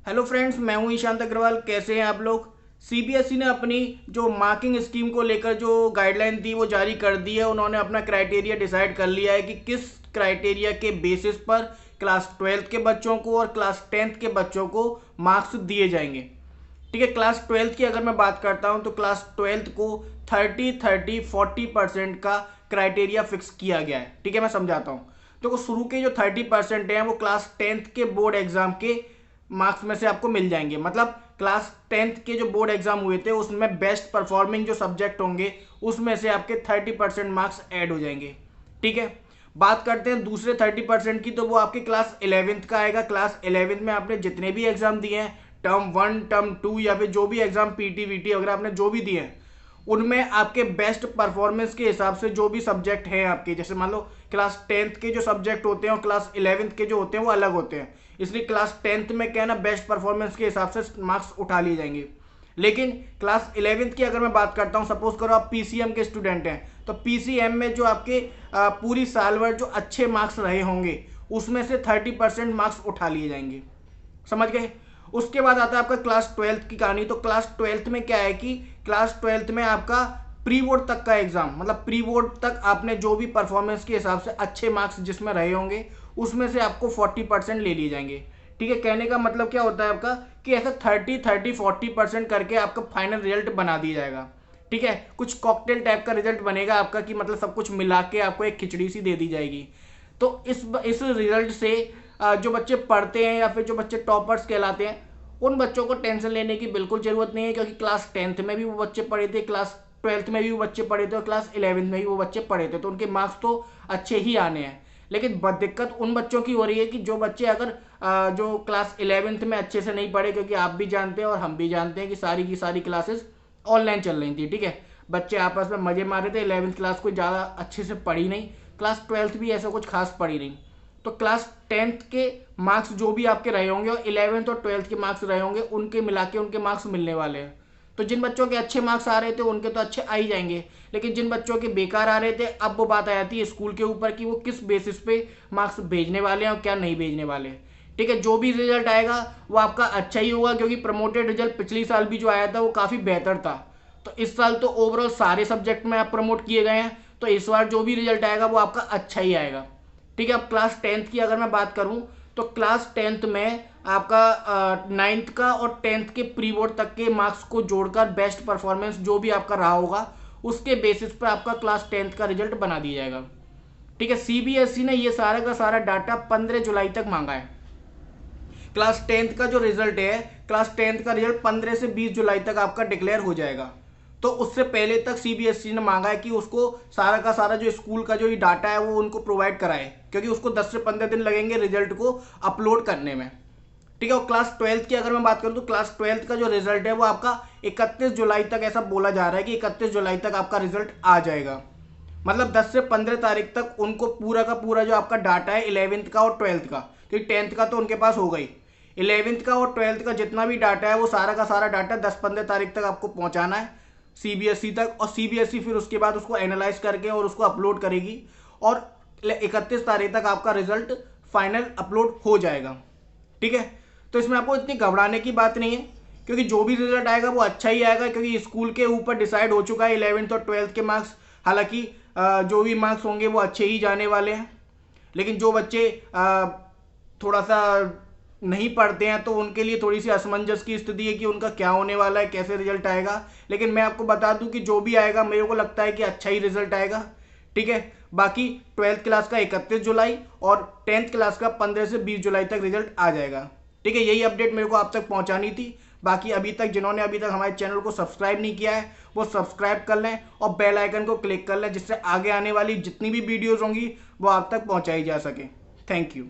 Hello friends, मैं हूं ईशांत अग्रवाल। कैसे हैं आप लोग। सीबीएसई ने अपनी जो मार्किंग स्कीम को लेकर जो गाइडलाइन थी वो जारी कर दी है। उन्होंने अपना क्राइटेरिया डिसाइड कर लिया है कि किस क्राइटेरिया के बेसिस पर क्लास 12th के बच्चों को और क्लास 10th के बच्चों को मार्क्स दिए जाएंगे। ठीक है, क्लास 12th की अगर मैं बात करता हूं तो क्लास 12th को 30-30-40% का क्राइटेरिया फिक्स किया गया है। ठीक है, मैं समझाता हूं। तो शुरू के जो 30% हैं वो क्लास 10th के बोर्ड एग्जाम के मार्क्स में से आपको मिल जाएंगे। मतलब क्लास 10th के जो बोर्ड एग्जाम हुए थे उसमें बेस्ट परफॉर्मिंग जो सब्जेक्ट होंगे उसमें से आपके 30% मार्क्स ऐड हो जाएंगे। ठीक है, बात करते हैं दूसरे 30% की, तो वो आपके क्लास 11th का आएगा। क्लास 11th में आपने जितने भी एग्जाम दिए हैं, टर्म 1 टर्म 2 या फिर जो भी एग्जाम पीटी वीटी वगैरह आपने जो भी दिए हैं, उनमें आपके बेस्ट परफॉर्मेंस के हिसाब से जो भी सब्जेक्ट हैं आपके, जैसे मान लो क्लास 10th के जो सब्जेक्ट होते हैं और क्लास 11th के जो होते हैं वो अलग होते हैं, इसलिए क्लास 10th में क्या है ना, बेस्ट परफॉर्मेंस के हिसाब से मार्क्स उठा लिए जाएंगे। लेकिन क्लास 11th की अगर मैं बात करता हूं, सपोज करो आप पीसीएम के स्टूडेंट हैं, तो पीसीएम में जो आपके पूरी साल भर जो अच्छे मार्क्स रहे होंगे उसमें से 30% मार्क्स उठा लिए जाएंगे। समझ गए। उसके बाद आता है आपका क्लास 12th की कहानी। तो क्लास 12th में क्या है कि क्लास 12th में आपका प्री बोर्ड तक का एग्जाम, मतलब प्री बोर्ड तक आपने जो भी परफॉर्मेंस के हिसाब से अच्छे मार्क्स जिसमें रहे होंगे उसमें से आपको 40% ले लिए जाएंगे। ठीक है, कहने का मतलब क्या होता है आपका कि ऐसा 30-30-40% करके आपका फाइनल रिजल्ट बना दिया जाएगा। ठीक है, कुछ कॉकटेल टाइप का रिजल्ट बनेगा आपका कि मतलब सब कुछ मिला के आपको एक खिचड़ी सी दे दी जाएगी। तो इस रिजल्ट से जो बच्चे पढ़ते हैं या फिर जो बच्चे टॉपर्स कहलाते हैं उन बच्चों को टेंशन लेने की बिल्कुल जरूरत नहीं है, क्योंकि क्लास 10th में भी वो बच्चे पढ़े थे, क्लास 12th में भी वो बच्चे पढ़े थे और क्लास 11th में भी वो बच्चे पढ़े थे, तो उनके मार्क्स तो अच्छे ही आने हैं। लेकिन दिक्कत उन बच्चों की हो रही है कि जो बच्चे अगर जो क्लास 11th में अच्छे से नहीं पढ़े, क्योंकि आप भी जानते हैं और हम भी जानते हैं कि सारी की सारी क्लासेस ऑनलाइन चल रही थी। ठीक है, बच्चे आपस में मजे मार रहे थे, 11th क्लास कोई ज़्यादा अच्छे से पढ़ी नहीं, क्लास 12th भी ऐसा कुछ खास पढ़ी नहीं। तो क्लास 10th के मार्क्स जो भी आपके रहे होंगे और 11th और 12th के मार्क्स रहे होंगे उनके मिला के उनके मार्क्स मिलने वाले हैं। तो जिन बच्चों के अच्छे मार्क्स आ रहे थे उनके तो अच्छे आ ही जाएंगे, लेकिन जिन बच्चों के बेकार आ रहे थे, अब वो बात आ जाती है स्कूल के ऊपर कि वो किस बेसिस पे मार्क्स भेजने वाले हैं और क्या नहीं भेजने वाले। ठीक है, जो भी रिजल्ट आएगा वो आपका अच्छा ही होगा, क्योंकि प्रमोटेड रिजल्ट पिछली साल भी जो आया था वो काफ़ी बेहतर था। तो इस साल तो ओवरऑल सारे सब्जेक्ट में आप प्रमोट किए गए हैं, तो इस बार जो भी रिजल्ट आएगा वो आपका अच्छा ही आएगा। ठीक है, अब क्लास 10th की अगर मैं बात करूं तो क्लास 10th में आपका 9th का और 10th के प्री बोर्ड तक के मार्क्स को जोड़कर बेस्ट परफॉर्मेंस जो भी आपका रहा होगा उसके बेसिस पर आपका क्लास 10th का रिजल्ट बना दिया जाएगा। ठीक है, सीबीएसई ने ये सारा का सारा डाटा 15 जुलाई तक मांगा है। क्लास 10th का जो रिजल्ट है, क्लास 10th का रिजल्ट 15 से 20 जुलाई तक आपका डिक्लेयर हो जाएगा। तो उससे पहले तक सीबीएसई ने मांगा है कि उसको सारा का सारा जो स्कूल का जो ये डाटा है वो उनको प्रोवाइड कराए, क्योंकि उसको 10 से 15 दिन लगेंगे रिजल्ट को अपलोड करने में। ठीक है, और क्लास 12th की अगर मैं बात करूं तो क्लास 12th का जो रिजल्ट है वो आपका 31 जुलाई तक, ऐसा बोला जा रहा है कि 31 जुलाई तक आपका रिजल्ट आ जाएगा। मतलब 10 से 15 तारीख तक उनको पूरा का पूरा जो आपका डाटा है 11th का और 12th का, क्योंकि 10th का तो उनके पास हो गई, 11th का और 12th का जितना भी डाटा है वो सारा का सारा डाटा 10-15 तारीख तक आपको पहुंचाना है सीबीएसई तक, और सीबीएसई फिर उसके बाद उसको एनालाइज करके और उसको अपलोड करेगी और 31 तारीख तक आपका रिजल्ट फाइनल अपलोड हो जाएगा। ठीक है, तो इसमें आपको इतनी घबराने की बात नहीं है, क्योंकि जो भी रिजल्ट आएगा वो अच्छा ही आएगा, क्योंकि स्कूल के ऊपर डिसाइड हो चुका है 11th और 12th के मार्क्स। हालांकि जो भी मार्क्स होंगे वो अच्छे ही जाने वाले हैं, लेकिन जो बच्चे थोड़ा सा नहीं पढ़ते हैं तो उनके लिए थोड़ी सी असमंजस की स्थिति है कि उनका क्या होने वाला है, कैसे रिजल्ट आएगा। लेकिन मैं आपको बता दूं कि जो भी आएगा मेरे को लगता है कि अच्छा ही रिजल्ट आएगा। ठीक है, बाकी 12th क्लास का 31 जुलाई और 10th क्लास का 15 से 20 जुलाई तक रिजल्ट आ जाएगा। ठीक है, यही अपडेट मेरे को आप तक पहुंचानी थी। बाकी अभी तक जिन्होंने अभी तक हमारे चैनल को सब्सक्राइब नहीं किया है वो सब्सक्राइब कर लें और बेल आइकन को क्लिक कर लें, जिससे आगे आने वाली जितनी भी वीडियोस होंगी वो आप तक पहुंचाई जा सके। Thank you.